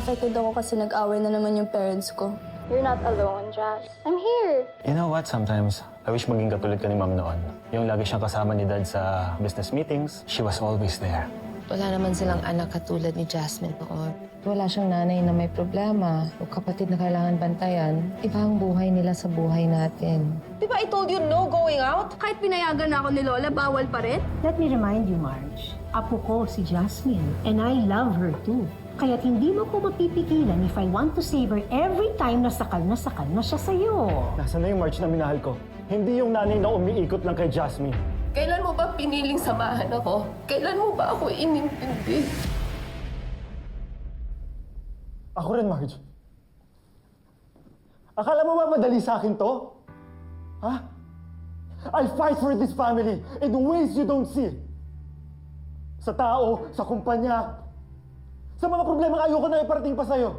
Na-affected ako kasi nag-away na naman yung parents ko. You're not alone, Jazz. I'm here. You know what, sometimes, I wish maging katulad ka ni Ma'am noon. Yung lagi siyang kasama ni Dad sa business meetings, she was always there. Wala naman silang anak katulad ni Jasmine noon. Wala siyang nanay na may problema o kapatid na kailangan bantayan. Iba ang buhay nila sa buhay natin. Di ba I told you no going out? Kahit pinayagan na ako ni Lola, bawal pa rin? Let me remind you, Marge, apo ko si Jasmine, and I love her too. Kaya't hindi mo ko mapipigilan if I want to save her every time na sakal na siya sa'yo. Nasaan na yung March na minahal ko? Hindi yung nanay na umiikot lang kay Jasmine. Kailan mo ba piniling samahan ako? Kailan mo ba ako inintindi? Ako rin, Marge. Akala mo ba madali sa akin to? Ha? I fight for this family in ways you don't see. Sa tao, sa kumpanya, sa mga problema ayoko na iparating pa sa'yo.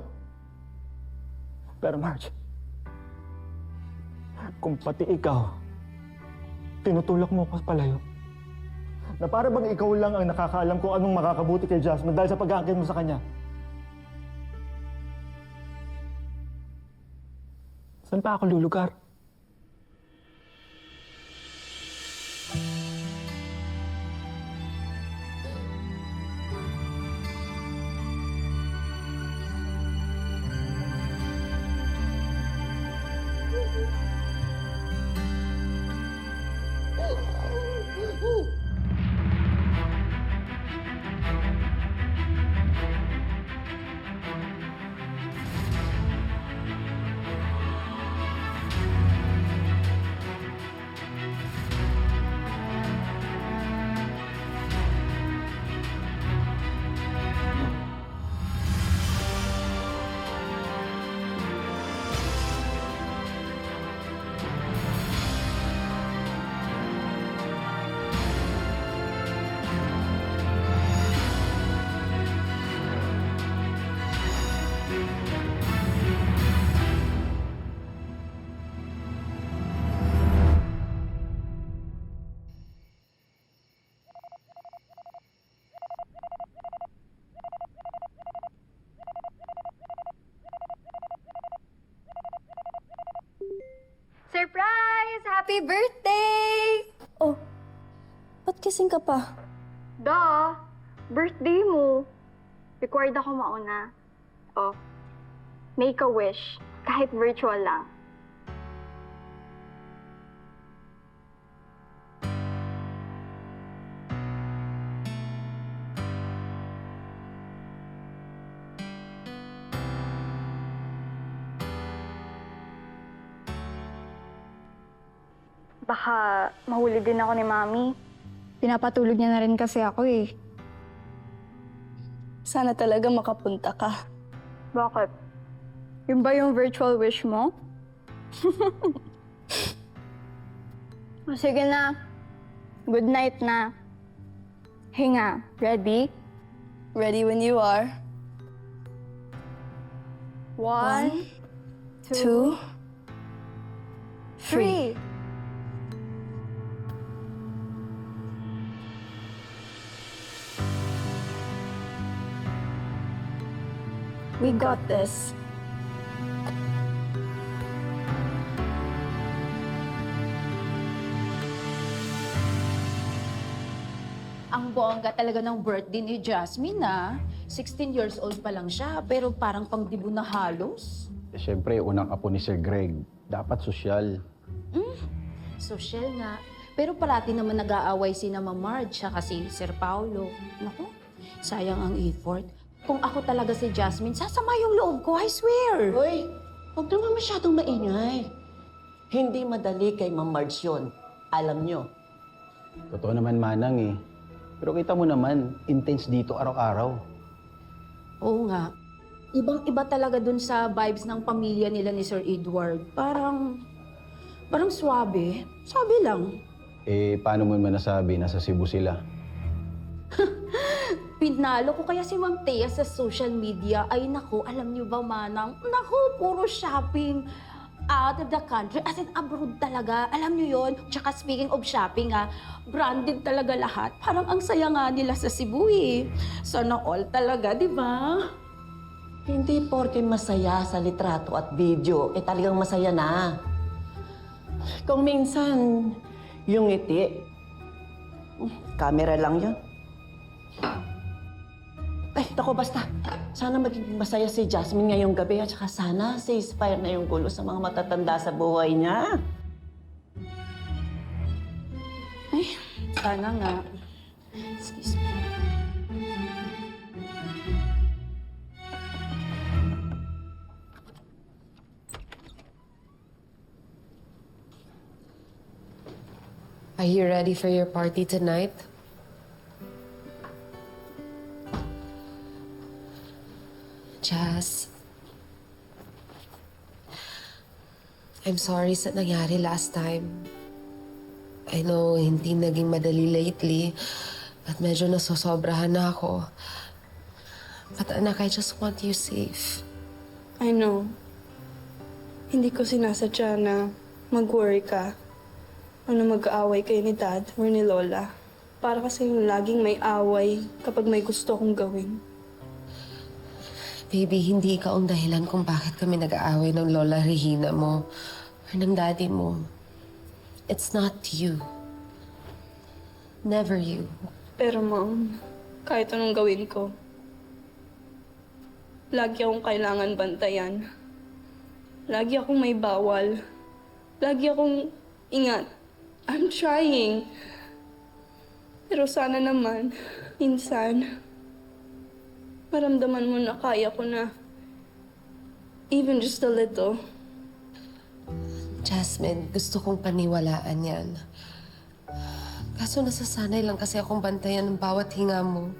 Pero Marge, kung pati ikaw, tinutulak mo ko palayo, na para bang ikaw lang ang nakakaalam kung anong makakabuti kay Jasmine dahil sa pag-aangkin mo sa kanya. Saan pa ako lulugar? Surprise! Happy birthday! Oh, ba't kising ka pa? Duh! Birthday mo. Required ako mauna. Oh, make a wish. Kahit virtual lang. Baka mahuli din ako ni Mami. Pinapatulog niya na rin kasi ako eh. Sana talaga makapunta ka. Bakit? Yun ba yung virtual wish mo? O sige na. Good night na. Hinga. Ready? Ready when you are. 1, 2, 3. We got this. Ang bongga talaga ng birthday ni Jasmine, ah. 16 years old pa lang siya, pero parang pangdibo na halos. Siyempre, unang apo ni Sir Greg. Dapat sosyal. Social nga. Pero parati naman nag-aaway si Ma'am Marge, siya kasi Sir Paulo. Naku, sayang ang effort. Kung ako talaga si Jasmine, sasama yung loob ko, I swear. Hoy, huwag naman masyadong maingay. Hindi madali kay Ma'am Marge yun. Alam nyo. Totoo naman, Manang eh. Pero kita mo naman, intense dito araw-araw. Oo nga. Ibang-iba talaga dun sa vibes ng pamilya nila ni Sir Edward. Parang swabe. Sabi lang. Eh, paano mo naman nasabi nasa Cebu sila? Pinalo ko kaya si Ma'am Thea sa social media. Ay naku, alam niyo ba, Manang? Naku, puro shopping out of the country. As in, abroad talaga. Alam niyo yon. Tsaka speaking of shopping, branded talaga lahat. Parang ang saya nga nila sa Cebu eh. Sana all talaga, di ba? Hindi porke masaya sa litrato at video, talagang masaya na. Kung minsan, yung ngiti, camera lang yun. Ay, naku, basta. Sana maging masaya si Jasmine ngayong gabi at saka sana ceasefire na yung gulo sa mga matatanda sa buhay niya. Ay, sana nga. Excuse me. Are you ready for your party tonight? Jazz, I'm sorry sa nangyari last time. I know hindi naging madali lately at medyo nasosobrahan na ako. But anak, I just want you safe. I know. Hindi ko sinasadya na mag-worry ka o na mag-aaway kayo ni Dad or ni Lola. Para kasi yung laging may away kapag may gusto kong gawin. Baby, hindi ikaw ang dahilan kung bakit kami nag-aaway ng Lola Regina mo or ng Daddy mo. It's not you. Never you. Pero Mom, kahit anong gawin ko, lagi akong kailangan bantayan. Lagi akong may bawal. Lagi akong ingat. I'm trying. Pero sana naman, minsan, maramdaman mo na kaya ko na. Even just a little. Jasmine, gusto kong paniwalaan yan. Kaso nasasanay lang kasi akong bantayan ng bawat hinga mo.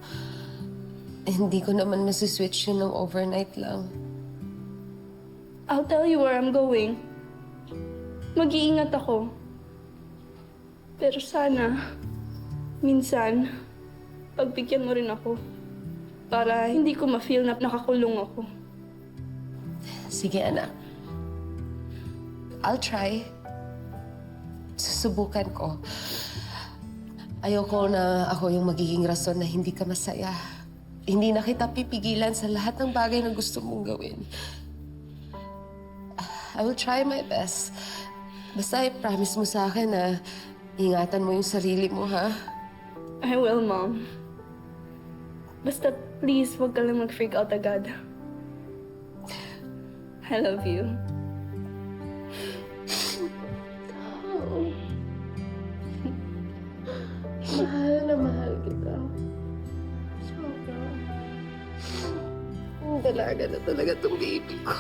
Hindi ko naman masiswitch yun ng overnight lang. I'll tell you where I'm going. Mag-iingat ako. Pero sana, minsan, pagbigyan mo rin ako. Para hindi ko ma-feel na nakakulong ako. Sige, anak. I'll try. Susubukan ko. Ayoko na ako yung magiging rason na hindi ka masaya. Hindi na kita pipigilan sa lahat ng bagay na gusto mong gawin. I will try my best. Basta i-promise mo sa akin na ingatan mo yung sarili mo, ha? I will, Mom. Basta please, huwag ka lang mag-freak out agad. I love you. Mahal na mahal kita. Sobra. Ang dalaga na talaga tong baby ko.